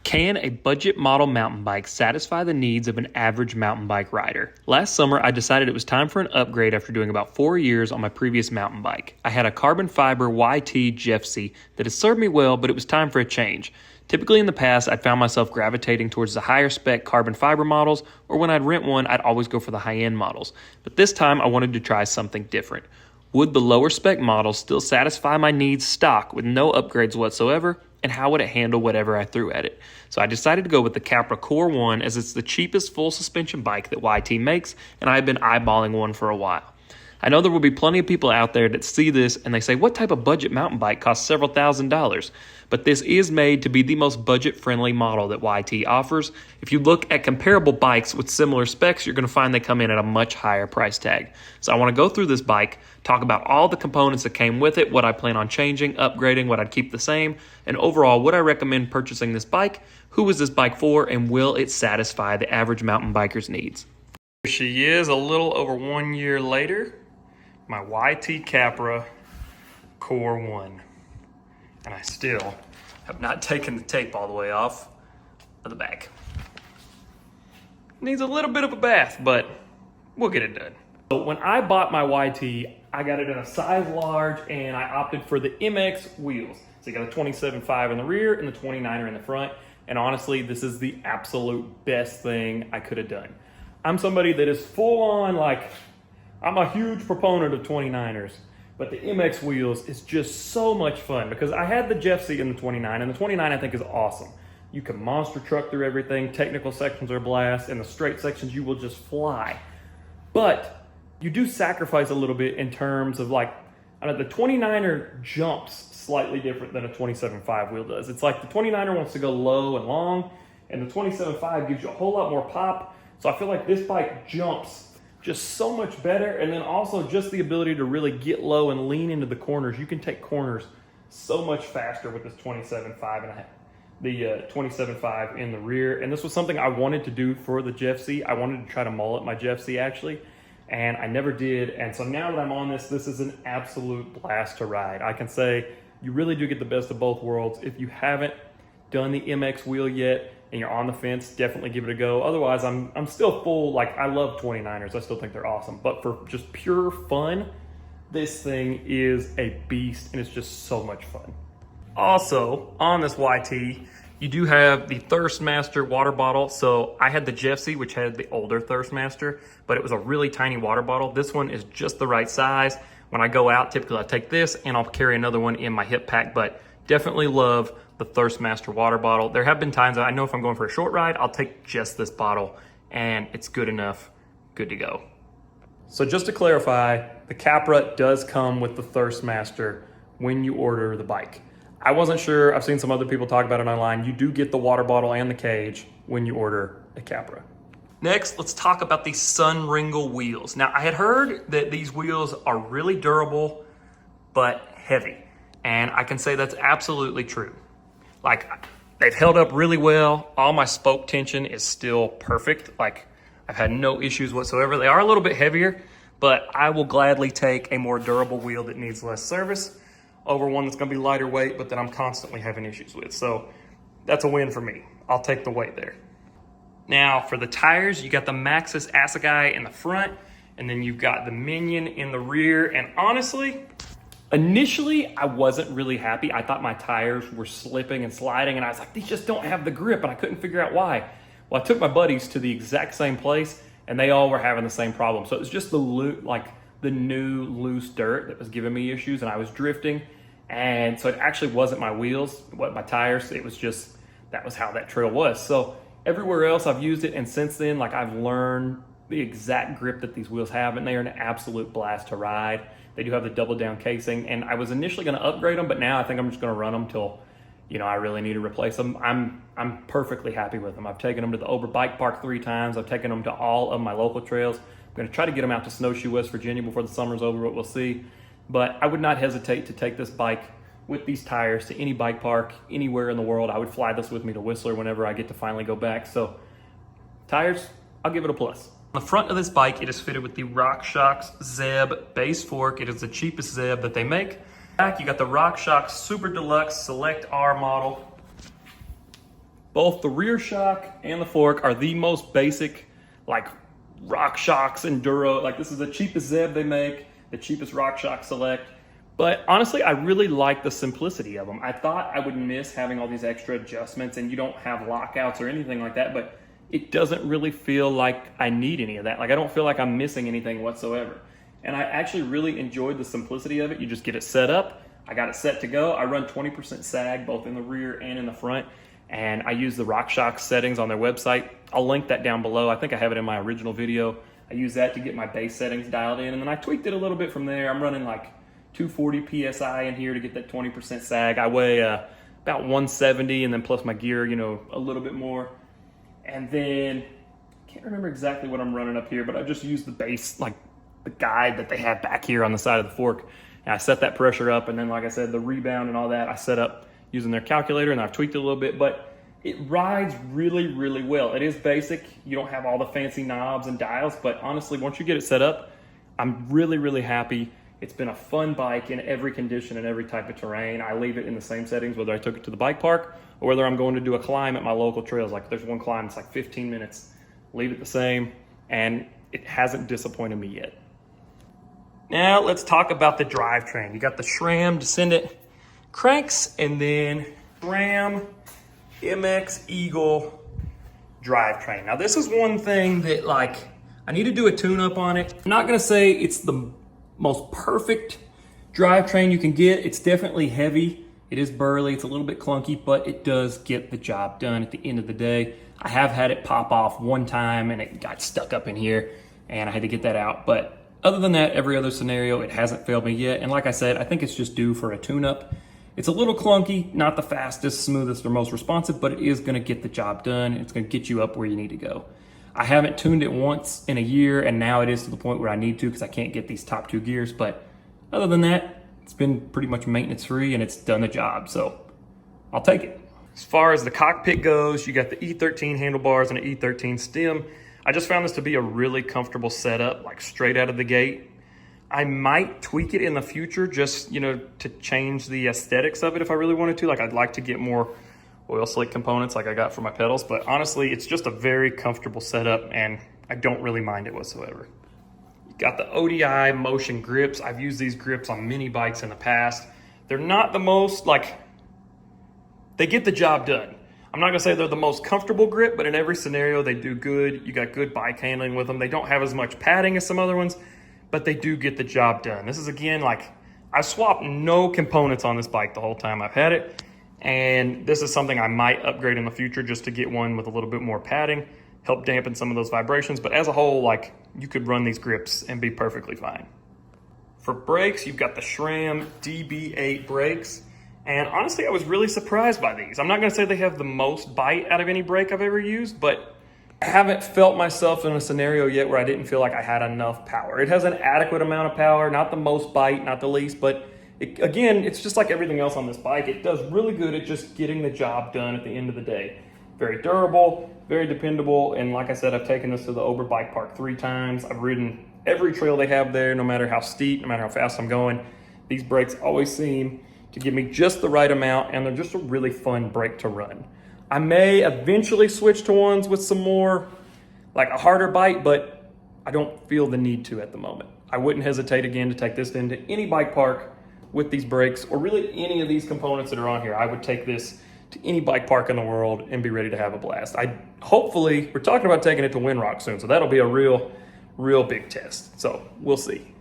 Can a budget model mountain bike satisfy the needs of an average mountain bike rider? Last summer, I decided it was time for an upgrade after doing about 4 years on my previous mountain bike. I had a carbon fiber YT Capra that has served me well, but it was time for a change. Typically in the past, I'd found myself gravitating towards the higher spec carbon fiber models, or when I'd rent one, I'd always go for the high-end models. But this time, I wanted to try something different. Would the lower spec models still satisfy my needs stock with no upgrades whatsoever? And how would it handle whatever I threw at it? So I decided to go with the Capra Core 1 as it's the cheapest full suspension bike that YT makes, and I've been eyeballing one for a while. I know there will be plenty of people out there that see this and they say, what type of budget mountain bike costs several $1,000s? But this is made to be the most budget-friendly model that YT offers. If you look at comparable bikes with similar specs, you're going to find they come in at a much higher price tag. So I want to go through this bike, talk about all the components that came with it, what I plan on changing, upgrading, what I'd keep the same, and overall, would I recommend purchasing this bike? Who is this bike for, and will it satisfy the average mountain biker's needs? Here she is a little over 1 year later. My YT Capra Core 1. And I still have not taken the tape all the way off of the back. Needs a little bit of a bath, but we'll get it done. So when I bought my YT, I got it in a size large and I opted for the MX wheels. So you got a 27.5 in the rear and the 29er in the front. And honestly, this is the absolute best thing I could have done. I'm somebody that is full on I'm a huge proponent of 29ers, but the MX wheels is just so much fun because I had the Capra in the 29, and the 29 I think is awesome. You can monster truck through everything, technical sections are a blast, and the straight sections you will just fly. But you do sacrifice a little bit in terms of the 29er jumps slightly different than a 27.5 wheel does. It's like the 29er wants to go low and long, and the 27.5 gives you a whole lot more pop. So I feel like this bike jumps just so much better, and then also just the ability to really get low and lean into the corners. You can take corners so much faster with this 27.5 and the 27.5 in the rear. And this was something I wanted to do for the Capra. I wanted to try to mullet my Capra actually, and I never did. And so now that I'm on this is an absolute blast to ride. I can say you really do get the best of both worlds. If you haven't done the MX wheel yet, and you're on the fence, definitely give it a go. Otherwise, I'm still full, I love 29ers. I still think they're awesome. But for just pure fun, this thing is a beast, and it's just so much fun. Also, on this YT, you do have the Thirstmaster water bottle. So I had the Capra, which had the older Thirstmaster, but it was a really tiny water bottle. This one is just the right size. When I go out, typically I take this, and I'll carry another one in my hip pack, but definitely love the Thirstmaster water bottle. There have been times that I know if I'm going for a short ride, I'll take just this bottle and it's good enough, good to go. So just to clarify, the Capra does come with the Thirstmaster when you order the bike. I wasn't sure, I've seen some other people talk about it online. You do get the water bottle and the cage when you order a Capra. Next, let's talk about the Sunringle wheels. Now, I had heard that these wheels are really durable, but heavy. And I can say that's absolutely true. They've held up really well. All my spoke tension is still perfect. I've had no issues whatsoever. They are a little bit heavier, but I will gladly take a more durable wheel that needs less service over one that's gonna be lighter weight, but that I'm constantly having issues with. So that's a win for me. I'll take the weight there. Now for the tires, you got the Maxxis Assegai in the front, and then you've got the Minion in the rear. And honestly, initially, I wasn't really happy. I thought my tires were slipping and sliding, and I was like, these just don't have the grip, and I couldn't figure out why. Well, I took my buddies to the exact same place, and they all were having the same problem. So it was just the new loose dirt that was giving me issues, and I was drifting. And so it actually wasn't my wheels, my tires. It was just, that was how that trail was. So everywhere else I've used it, and since then, I've learned the exact grip that these wheels have, and they are an absolute blast to ride. They do have the double down casing, and I was initially going to upgrade them, but now I think I'm just going to run them till, I really need to replace them. I'm perfectly happy with them. I've taken them to the Ober Bike Park 3 times. I've taken them to all of my local trails. I'm going to try to get them out to Snowshoe, West Virginia before the summer's over, but we'll see. But I would not hesitate to take this bike with these tires to any bike park anywhere in the world. I would fly this with me to Whistler whenever I get to finally go back. So tires, I'll give it a plus. On the front of this bike, it is fitted with the RockShox Zeb base fork. It is the cheapest Zeb that they make. Back, you got the RockShox Super Deluxe Select R model. Both the rear shock and the fork are the most basic, like RockShox Enduro. Like this is the cheapest Zeb they make, the cheapest RockShox Select. But honestly, I really like the simplicity of them. I thought I would miss having all these extra adjustments, and you don't have lockouts or anything like that, but it doesn't really feel like I need any of that. Like I don't feel like I'm missing anything whatsoever. And I actually really enjoyed the simplicity of it. You just get it set up. I got it set to go. I run 20% sag both in the rear and in the front. And I use the RockShox settings on their website. I'll link that down below. I think I have it in my original video. I use that to get my base settings dialed in, and then I tweaked it a little bit from there. I'm running like 240 PSI in here to get that 20% sag. I weigh about 170, and then plus my gear, you know, a little bit more. And then, I can't remember exactly what I'm running up here, but I just used the base, like the guide that they have back here on the side of the fork. And I set that pressure up, and then like I said, the rebound and all that, I set up using their calculator, and I've tweaked it a little bit, but it rides really, really well. It is basic. You don't have all the fancy knobs and dials, but honestly, once you get it set up, I'm really, really happy. It's been a fun bike in every condition and every type of terrain. I leave it in the same settings, whether I took it to the bike park or whether I'm going to do a climb at my local trails. Like there's one climb, it's like 15 minutes. Leave it the same, and it hasn't disappointed me yet. Now let's talk about the drivetrain. You got the SRAM Descendant cranks, and then SRAM MX Eagle drivetrain. Now this is one thing that like I need to do a tune-up on it. I'm not gonna say it's the most perfect drivetrain you can get. It's definitely heavy. It is burly, it's a little bit clunky, but it does get the job done at the end of the day. I have had it pop off one time and it got stuck up in here and I had to get that out. But other than that, every other scenario, it hasn't failed me yet. And like I said, I think it's just due for a tune-up. It's a little clunky, not the fastest, smoothest, or most responsive, but it is gonna get the job done. It's gonna get you up where you need to go. I haven't tuned it once in a year, and now it is to the point where I need to because I can't get these top two gears. But other than that, it's been pretty much maintenance free and it's done the job, so I'll take it. As far as the cockpit goes, you got the E13 handlebars and an E13 stem. I just found this to be a really comfortable setup, like straight out of the gate. I might tweak it in the future just, you know, to change the aesthetics of it if I really wanted to. Like I'd like to get more oil slick components like I got for my pedals, but honestly, it's just a very comfortable setup and I don't really mind it whatsoever. You got the ODI motion grips. I've used these grips on many bikes in the past. They're not the most, like, they get the job done. I'm not gonna say they're the most comfortable grip, but in every scenario, they do good. You got good bike handling with them. They don't have as much padding as some other ones, but they do get the job done. This is, again, like, I've swapped no components on this bike the whole time I've had it, and this is something I might upgrade in the future just to get one with a little bit more padding, help dampen some of those vibrations, but as a whole, like, you could run these grips and be perfectly fine. For brakes, you've got the SRAM DB8 brakes, and honestly, I was really surprised by these. I'm not gonna say they have the most bite out of any brake I've ever used, but I haven't felt myself in a scenario yet where I didn't feel like I had enough power. It has an adequate amount of power, not the most bite, not the least, but again, it's just like everything else on this bike. It does really good at just getting the job done at the end of the day. Very durable, very dependable, and like I said, I've taken this to the Ober Bike Park 3 times. I've ridden every trail they have there, no matter how steep, no matter how fast I'm going. These brakes always seem to give me just the right amount, and they're just a really fun brake to run. I may eventually switch to ones with some more, like a harder bite, but I don't feel the need to at the moment. I wouldn't hesitate again to take this into any bike park with these brakes, or really any of these components that are on here. I would take this to any bike park in the world and be ready to have a blast. Hopefully, we're talking about taking it to Windrock soon, so that'll be a real big test. So we'll see.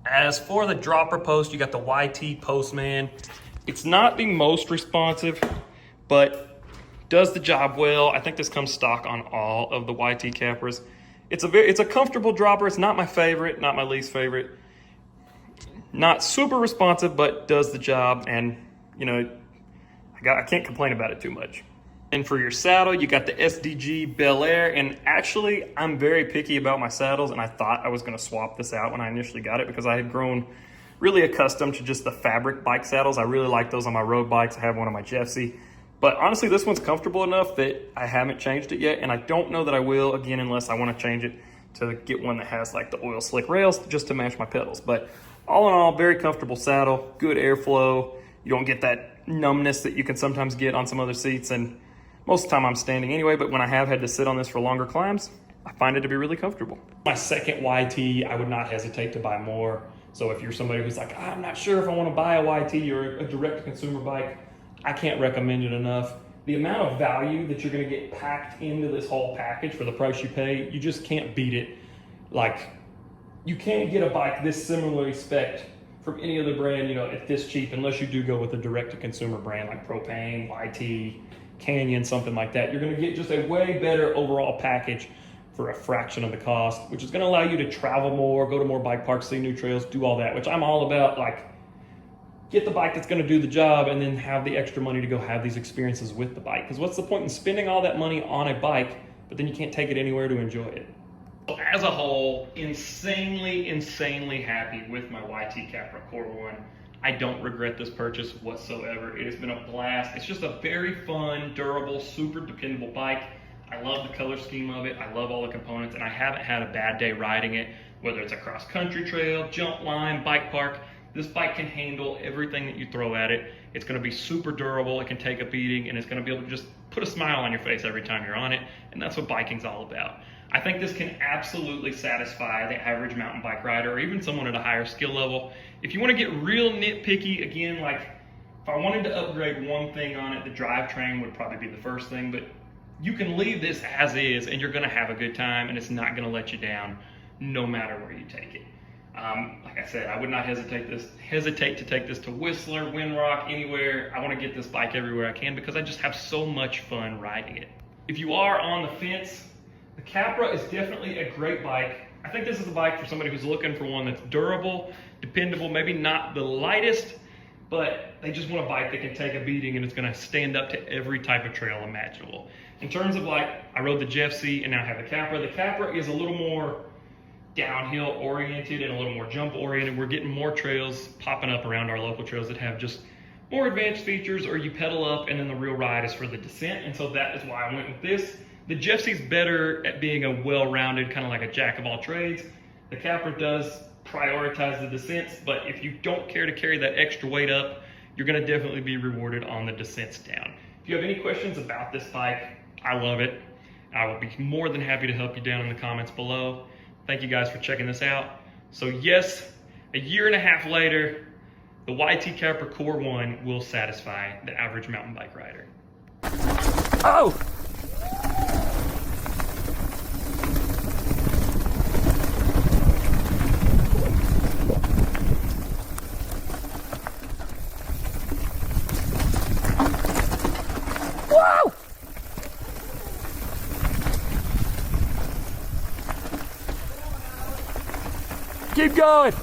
As for the dropper post, you got the YT Postman. It's not the most responsive, but does the job well. I think this comes stock on all of the YT Capras. It's a comfortable dropper. It's not my favorite, not my least favorite. Not super responsive, but does the job, and you know, I can't complain about it too much. And for your saddle, you got the SDG Bel Air, and actually, I'm very picky about my saddles, and I thought I was gonna swap this out when I initially got it because I had grown really accustomed to just the fabric bike saddles. I really like those on my road bikes. I have one on my Jeffsy. But honestly, this one's comfortable enough that I haven't changed it yet, and I don't know that I will, again, unless I want to change it to get one that has like the oil slick rails just to match my pedals. But all in all, very comfortable saddle, good airflow. You don't get that numbness that you can sometimes get on some other seats, and Most of the time I'm standing anyway, but when I have had to sit on this for longer climbs, I find it to be really comfortable. My second YT, I would not hesitate to buy more. So if you're somebody who's like, I'm not sure if I want to buy a YT or a direct-to-consumer bike, I can't recommend it enough. The amount of value that you're going to get packed into this whole package for the price you pay, you just can't beat it. Like, you can't get a bike this similarly spec'd from any other brand, at this cheap, unless you do go with a direct-to-consumer brand like Propane, YT, Canyon, something like that. You're going to get just a way better overall package for a fraction of the cost, which is going to allow you to travel more, go to more bike parks, see new trails, do all that, which I'm all about. Like, get the bike that's going to do the job and then have the extra money to go have these experiences with the bike. Because what's the point in spending all that money on a bike, but then you can't take it anywhere to enjoy it? So as a whole, insanely happy with my YT Capra Core 1. I don't regret this purchase whatsoever. It has been a blast. It's just a very fun, durable, super dependable bike. I love the color scheme of it. I love all the components, and I haven't had a bad day riding it, whether it's a cross-country trail, jump line, bike park. This bike can handle everything that you throw at it. It's gonna be super durable, it can take a beating, and it's gonna be able to just put a smile on your face every time you're on it, and that's what biking's all about. I think this can absolutely satisfy the average mountain bike rider, or even someone at a higher skill level. If you wanna get real nitpicky, again, like if I wanted to upgrade one thing on it, the drivetrain would probably be the first thing, but you can leave this as is and you're gonna have a good time, and it's not gonna let you down no matter where you take it. Like I said, I would not hesitate to take this to Whistler, Windrock, anywhere. I want to get this bike everywhere I can because I just have so much fun riding it. If you are on the fence, the Capra is definitely a great bike. I think this is a bike for somebody who's looking for one that's durable, dependable, maybe not the lightest, but they just want a bike that can take a beating and it's going to stand up to every type of trail imaginable. In terms of, like, I rode the Jeff C and now I have the Capra. The Capra is a little more downhill oriented and a little more jump oriented. We're getting more trails popping up around our local trails that have just more advanced features, or you pedal up and then the real ride is for the descent. And so that is why I went with this. The Jeff C's better at being a well-rounded, kind of like a jack of all trades. The Capra does prioritize the descents, but if you don't care to carry that extra weight up, you're gonna definitely be rewarded on the descents down. If you have any questions about this bike, I love it. I will be more than happy to help you down in the comments below. Thank you guys for checking this out. So yes, a year and a half later, the YT Capra Core 1 will satisfy the average mountain bike rider. Oh! Whoa! Keep going.